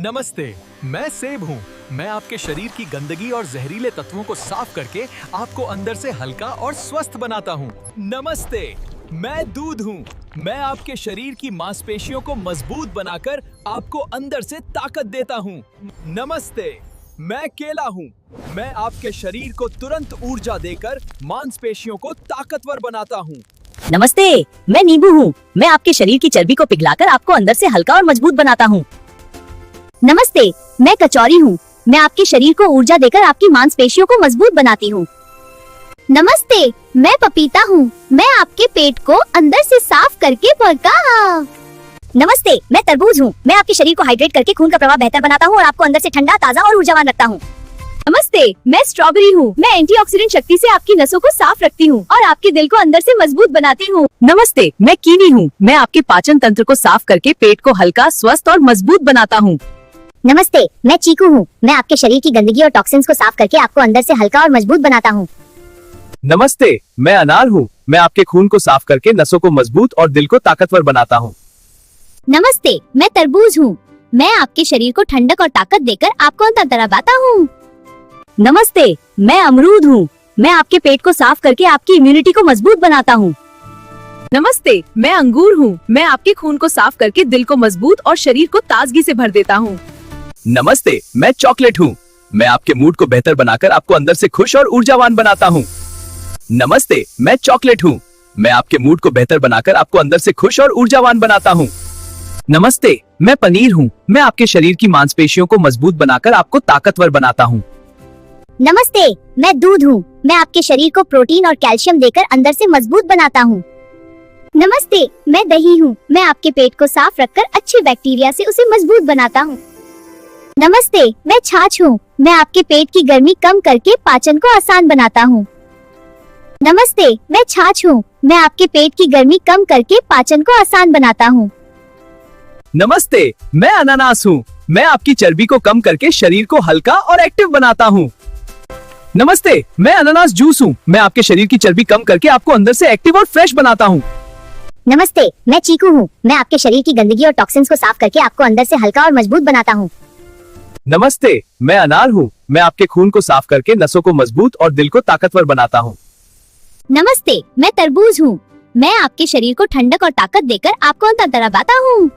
नमस्ते, मैं सेब हूँ। मैं आपके शरीर की गंदगी और जहरीले तत्वों को साफ करके आपको अंदर से हल्का और स्वस्थ बनाता हूँ। नमस्ते, मैं दूध हूँ। मैं आपके शरीर की मांसपेशियों को मजबूत बनाकर आपको अंदर से ताकत देता हूँ। नमस्ते, मैं केला हूँ। मैं आपके शरीर को तुरंत ऊर्जा देकर मांसपेशियों को ताकतवर बनाता हूँ। नमस्ते, मैं नींबू हूँ। मैं आपके शरीर की चर्बी को पिघलाकर आपको अंदर से हल्का और मजबूत बनाता हूँ। नमस्ते, मैं कचौरी हूँ। मैं आपके शरीर को ऊर्जा देकर आपकी मांसपेशियों को मजबूत बनाती हूँ। नमस्ते, मैं पपीता हूँ। मैं आपके पेट को अंदर से साफ करके नमस्ते, मैं तरबूज हूँ। मैं आपके शरीर को हाइड्रेट करके खून का प्रवाह बेहतर बनाता हूँ और आपको अंदर से ठंडा, ताज़ा और ऊर्जावान रखता हूँ। नमस्ते, मैं स्ट्रॉबेरी हूँ। मैं एंटीऑक्सीडेंट शक्ति से आपकी नसों को साफ रखती हूँ और आपके दिल को अंदर से मजबूत बनाती हूँ। नमस्ते, मैं कीवी हूँ। मैं आपके पाचन तंत्र को साफ करके पेट को हल्का, स्वस्थ और मजबूत बनाता हूँ। नमस्ते, मैं चीकू हूँ। मैं आपके शरीर की गंदगी और टॉक्सिन्स को साफ करके आपको अंदर से हल्का और मजबूत बनाता हूँ। नमस्ते, मैं अनार हूँ। मैं आपके खून को साफ करके नसों को मजबूत और दिल को ताकतवर बनाता हूँ। नमस्ते, मैं तरबूज हूँ। मैं आपके शरीर को ठंडक और ताकत देकर आपको तरबता हूँ। नमस्ते, मैं अमरूद हूँ। मैं आपके पेट को साफ करके आपकी इम्यूनिटी को मजबूत बनाता हूँ। नमस्ते, मैं अंगूर हूँ। मैं आपके खून को साफ करके दिल को मजबूत और शरीर को ताजगी से भर देता हूँ। नमस्ते, मैं चॉकलेट हूँ। मैं आपके मूड को बेहतर बनाकर आपको अंदर से खुश और ऊर्जावान बनाता हूँ। नमस्ते, मैं चॉकलेट हूँ। मैं आपके मूड को बेहतर बनाकर आपको अंदर से खुश और ऊर्जावान बनाता हूँ। नमस्ते, मैं पनीर हूँ। मैं आपके शरीर की मांसपेशियों को मजबूत बनाकर आपको ताकतवर बनाता हूँ। नमस्ते, मैं दूध हूँ। मैं आपके शरीर को प्रोटीन और कैल्शियम देकर अंदर से मजबूत बनाता हूँ। नमस्ते, मैं दही हूँ। मैं आपके पेट को साफ रखकर अच्छे बैक्टीरिया से उसे मजबूत बनाता हूँ। नमस्ते, मैं छाछ हूँ। मैं आपके पेट की गर्मी कम करके पाचन को आसान बनाता हूँ। नमस्ते, मैं छाछ हूँ। मैं आपके पेट की गर्मी कम करके पाचन को आसान बनाता हूँ। नमस्ते, मैं अनानास हूँ। मैं आपकी चर्बी को कम करके शरीर को हल्का और एक्टिव बनाता हूँ। नमस्ते, मैं अनानास जूस हूँ। मैं आपके शरीर की चर्बी कम करके आपको अंदर से एक्टिव और फ्रेश बनाता हूँ। नमस्ते, मैं चीकू हूँ। मैं आपके शरीर की गंदगी और टॉक्सिन्स को साफ करके आपको अंदर से हल्का और मजबूत बनाता हूँ। नमस्ते, मैं अनार हूँ। मैं आपके खून को साफ करके नसों को मजबूत और दिल को ताकतवर बनाता हूँ। नमस्ते, मैं तरबूज हूँ। मैं आपके शरीर को ठंडक और ताकत देकर आपको तरबता हूँ।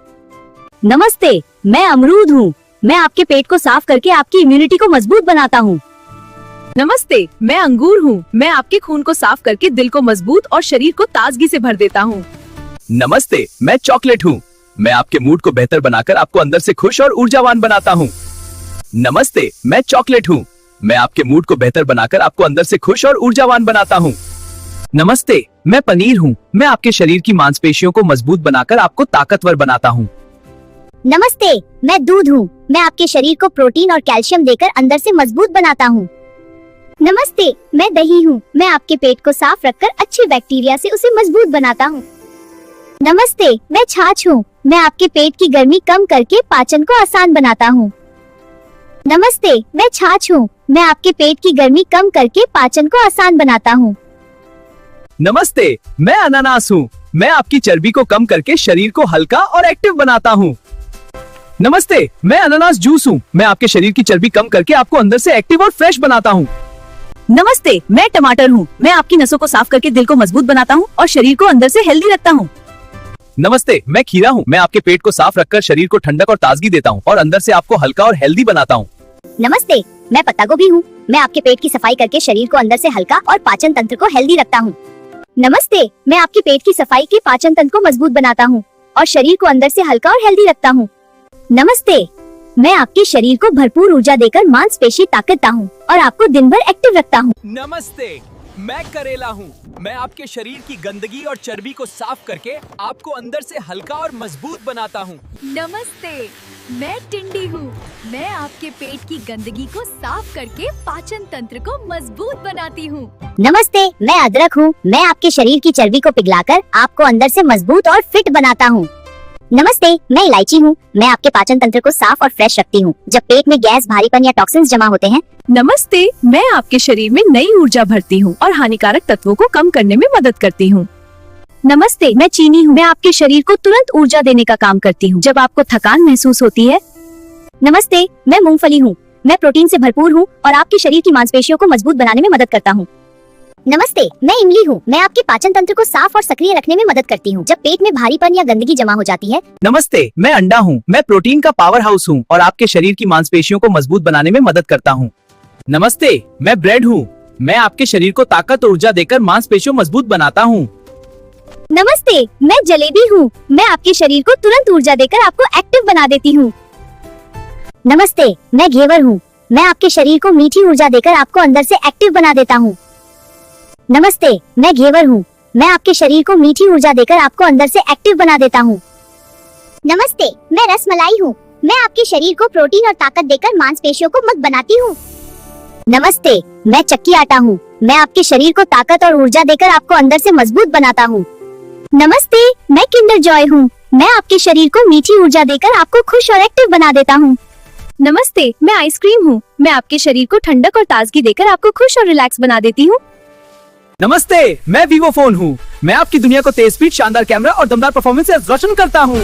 नमस्ते, मैं अमरूद हूँ। मैं आपके पेट को साफ करके आपकी इम्यूनिटी को मजबूत बनाता हूँ। नमस्ते, मैं अंगूर हूँ। मैं आपके खून को साफ करके दिल को मजबूत और शरीर को ताजगी से भर देता हूँ। नमस्ते, मैं चॉकलेट हूँ। मैं आपके मूड को बेहतर बनाकर आपको अंदर से खुश और ऊर्जावान बनाता हूँ। नमस्ते, मैं चॉकलेट हूँ। मैं आपके मूड को बेहतर बनाकर आपको अंदर से खुश और ऊर्जावान बनाता हूँ। नमस्ते, मैं पनीर हूँ। मैं आपके शरीर की मांसपेशियों को मजबूत बनाकर आपको ताकतवर बनाता हूँ। नमस्ते, मैं दूध हूँ। मैं आपके शरीर को प्रोटीन और कैल्शियम देकर अंदर से मजबूत बनाता हूँ। नमस्ते, मैं दही हूँ। मैं आपके पेट को साफ रखकर अच्छे बैक्टीरिया से उसे मजबूत बनाता हूँ। नमस्ते, मैं छाछ हूँ। मैं आपके पेट की गर्मी कम करके पाचन को आसान बनाता हूँ। नमस्ते, मैं छाछ हूँ। मैं आपके पेट की गर्मी कम करके पाचन को आसान बनाता हूँ। नमस्ते, मैं अनानास हूँ। मैं आपकी चर्बी को कम करके शरीर को हल्का और एक्टिव बनाता हूँ। नमस्ते, मैं अनानास जूस हूँ। मैं आपके शरीर की चर्बी कम करके आपको अंदर से एक्टिव और फ्रेश बनाता हूँ। नमस्ते, मैं टमाटर हूँ। मैं आपकी नसों को साफ करके दिल को मजबूत बनाता हूँ और शरीर को अंदर से हेल्दी रखता हूँ। नमस्ते, मैं खीरा हूँ। मैं आपके पेट को साफ रखकर शरीर को ठंडक और ताजगी देता हूँ और अंदर से आपको हल्का और हेल्दी बनाता हूँ। नमस्ते, मैं पत्ता गोभी हूँ। मैं आपके पेट की सफाई करके शरीर को अंदर से हल्का और पाचन तंत्र को हेल्दी रखता हूँ। नमस्ते, मैं आपके पेट की सफाई के पाचन तंत्र को मजबूत बनाता हूँ और शरीर को अंदर से हल्का और हेल्दी रखता हूँ। नमस्ते, मैं आपके शरीर को भरपूर ऊर्जा देकर मांसपेशी ताकतता हूँ और आपको दिन भर एक्टिव रखता हूँ। नमस्ते, मैं करेला हूँ। मैं आपके शरीर की गंदगी और चर्बी को साफ करके आपको अंदर से हल्का और मजबूत बनाता हूँ। नमस्ते, मैं टिंडी हूँ। मैं आपके पेट की गंदगी को साफ करके पाचन तंत्र को मजबूत बनाती हूँ। नमस्ते, मैं अदरक हूँ। मैं आपके शरीर की चर्बी को पिघलाकर आपको अंदर से मजबूत और फिट बनाता हूँ। नमस्ते, मैं इलायची हूँ। मैं आपके पाचन तंत्र को साफ और फ्रेश रखती हूँ जब पेट में गैस, भारीपन या टॉक्सिन्स जमा होते हैं। नमस्ते, मैं आपके शरीर में नई ऊर्जा भरती हूँ और हानिकारक तत्वों को कम करने में मदद करती हूँ। नमस्ते, मैं चीनी हूँ। मैं आपके शरीर को तुरंत ऊर्जा देने का काम करती हूँ जब आपको थकान महसूस होती है। नमस्ते, मैं मूंगफली हूँ। मैं प्रोटीन से भरपूर हूँ और आपके शरीर की मांसपेशियों को मजबूत बनाने में मदद करता हूँ। नमस्ते, मैं इमली हूँ। मैं आपके पाचन तंत्र को साफ और सक्रिय रखने में मदद करती हूँ जब पेट में भारीपन या गंदगी जमा हो जाती है। नमस्ते, मैं अंडा हूँ। मैं प्रोटीन का पावर हाउस हूँ और आपके शरीर की मांसपेशियों को मजबूत बनाने में मदद करता हूँ। नमस्ते, मैं ब्रेड हूँ। मैं आपके शरीर को ताकत और ऊर्जा देकर मांसपेशियों मजबूत बनाता हूँ। नमस्ते, मैं जलेबी हूँ। मैं आपके शरीर को तुरंत ऊर्जा देकर आपको एक्टिव बना देती हूँ। नमस्ते, मैं घेवर हूँ। मैं आपके शरीर को मीठी ऊर्जा देकर आपको अंदर से एक्टिव बना देता हूँ। नमस्ते, मैं घेवर हूँ। मैं आपके शरीर को मीठी ऊर्जा देकर आपको अंदर से एक्टिव बना देता हूँ। नमस्ते, मैं रसमलाई हूँ। मैं आपके शरीर को प्रोटीन और ताकत देकर मांसपेशियों को मजबूत बनाती हूँ। नमस्ते, मैं चक्की आटा हूँ। मैं आपके शरीर को ताकत और ऊर्जा देकर आपको अंदर से मजबूत बनाता हूँ। नमस्ते, मैं किंडर जॉय हूँ। मैं आपके शरीर को मीठी ऊर्जा देकर आपको खुश और एक्टिव बना देता हूँ। नमस्ते, मैं आइसक्रीम हूँ। मैं आपके शरीर को ठंडक और ताजगी देकर आपको खुश और रिलैक्स बना देती हूँ। नमस्ते, मैं वीवो फोन हूँ। मैं आपकी दुनिया को तेज स्पीड, शानदार कैमरा और दमदार परफॉर्मेंस से रोशन करता हूँ।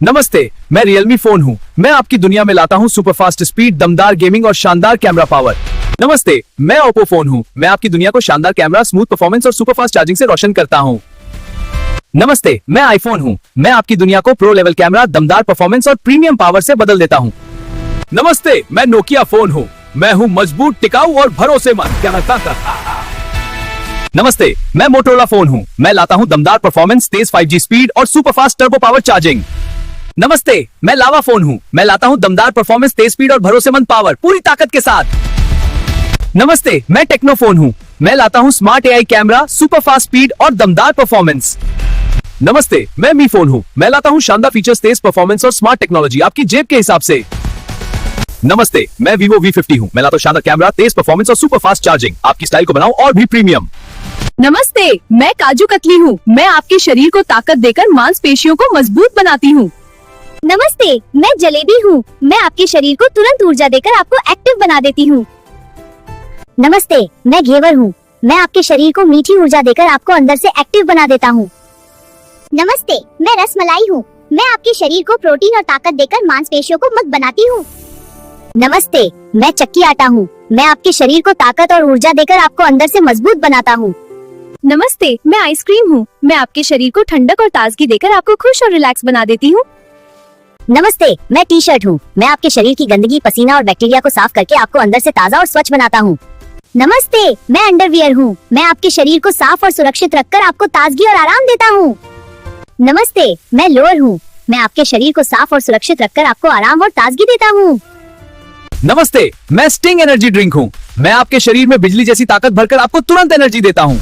नमस्ते, मैं रियलमी फोन हूँ। मैं आपकी दुनिया में लाता हूँ सुपर फास्ट स्पीड, दमदार गेमिंग और शानदार कैमरा पावर। नमस्ते, मैं ओप्पो फोन हूँ। मैं आपकी दुनिया को शानदार कैमरा, स्मूथ परफॉर्मेंस और सुपर फास्ट चार्जिंग से रोशन करता हूँ। नमस्ते, मैं आईफोन हूँ। मैं आपकी दुनिया को प्रो लेवल कैमरा, दमदार परफॉर्मेंस और प्रीमियम पावर से बदल देता हूँ। नमस्ते, मैं नोकिया फोन हूँ। मैं हूँ मजबूत, टिकाऊ और भरोसेमंद। क्या लगता है? नमस्ते, मैं मोटोरोला फोन हूँ। मैं लाता हूँ दमदार परफॉर्मेंस, तेज 5G स्पीड और super fast turbo power charging. नमस्ते, मैं लावा फोन हूँ। मैं लाता हूँ दमदार परफॉर्मेंस, तेज स्पीड और भरोसेमंद पावर पूरी ताकत के साथ। नमस्ते, मैं टेक्नो फोन हूँ। मैं लाता हूँ smart AI camera, super fast speed और दमदार परफॉर्मेंस। नमस्ते, मैं मी फोन हूँ। मैं लाता हूँ शानदार फीचर्स, तेज परफॉर्मेंस और स्मार्ट टेक्नोलॉजी आपकी जेब के हिसाब से। नमस्ते, मैं वीवो V50 हूँ। मैं लाता हूँ शानदार कैमरा, तेज परफॉर्मेंस और सुपर फास्ट चार्जिंग आपकी स्टाइल को बनाऊं और भी प्रीमियम। नमस्ते, मैं काजू कतली हूँ। मैं आपके शरीर को ताकत देकर मांसपेशियों को मजबूत बनाती हूँ। नमस्ते, मैं जलेबी हूँ। मैं आपके शरीर को तुरंत ऊर्जा देकर आपको एक्टिव बना देती हूँ। नमस्ते, मैं घेवर हूँ। मैं आपके शरीर को मीठी ऊर्जा देकर आपको अंदर से एक्टिव बना देता हूँ। नमस्ते, मैं रसमलाई हूँ। मैं आपके शरीर को प्रोटीन और ताकत देकर मांसपेशियों को मजबूत बनाती हूँ। नमस्ते, मैं चक्की आटा हूँ। मैं आपके शरीर को ताकत और ऊर्जा देकर आपको अंदर से मजबूत बनाता हूँ। नमस्ते, मैं आइसक्रीम हूँ। मैं आपके शरीर को ठंडक और ताजगी देकर आपको खुश और रिलैक्स बना देती हूँ। नमस्ते, मैं टी शर्ट हूँ। मैं आपके शरीर की गंदगी, पसीना और बैक्टीरिया को साफ करके आपको अंदर से ताज़ा और स्वच्छ बनाता हूँ। नमस्ते, मैं अंडरवियर हूँ। मैं आपके शरीर को साफ और सुरक्षित रखकर आपको ताजगी और आराम देता हूँ। नमस्ते, मैं लोअर हूँ। मैं आपके शरीर को साफ और सुरक्षित रखकर आपको आराम और ताजगी देता हूँ। नमस्ते, मैं स्टिंग एनर्जी ड्रिंक हूँ। मैं आपके शरीर में बिजली जैसी ताकत भरकर आपको तुरंत एनर्जी देता हूँ।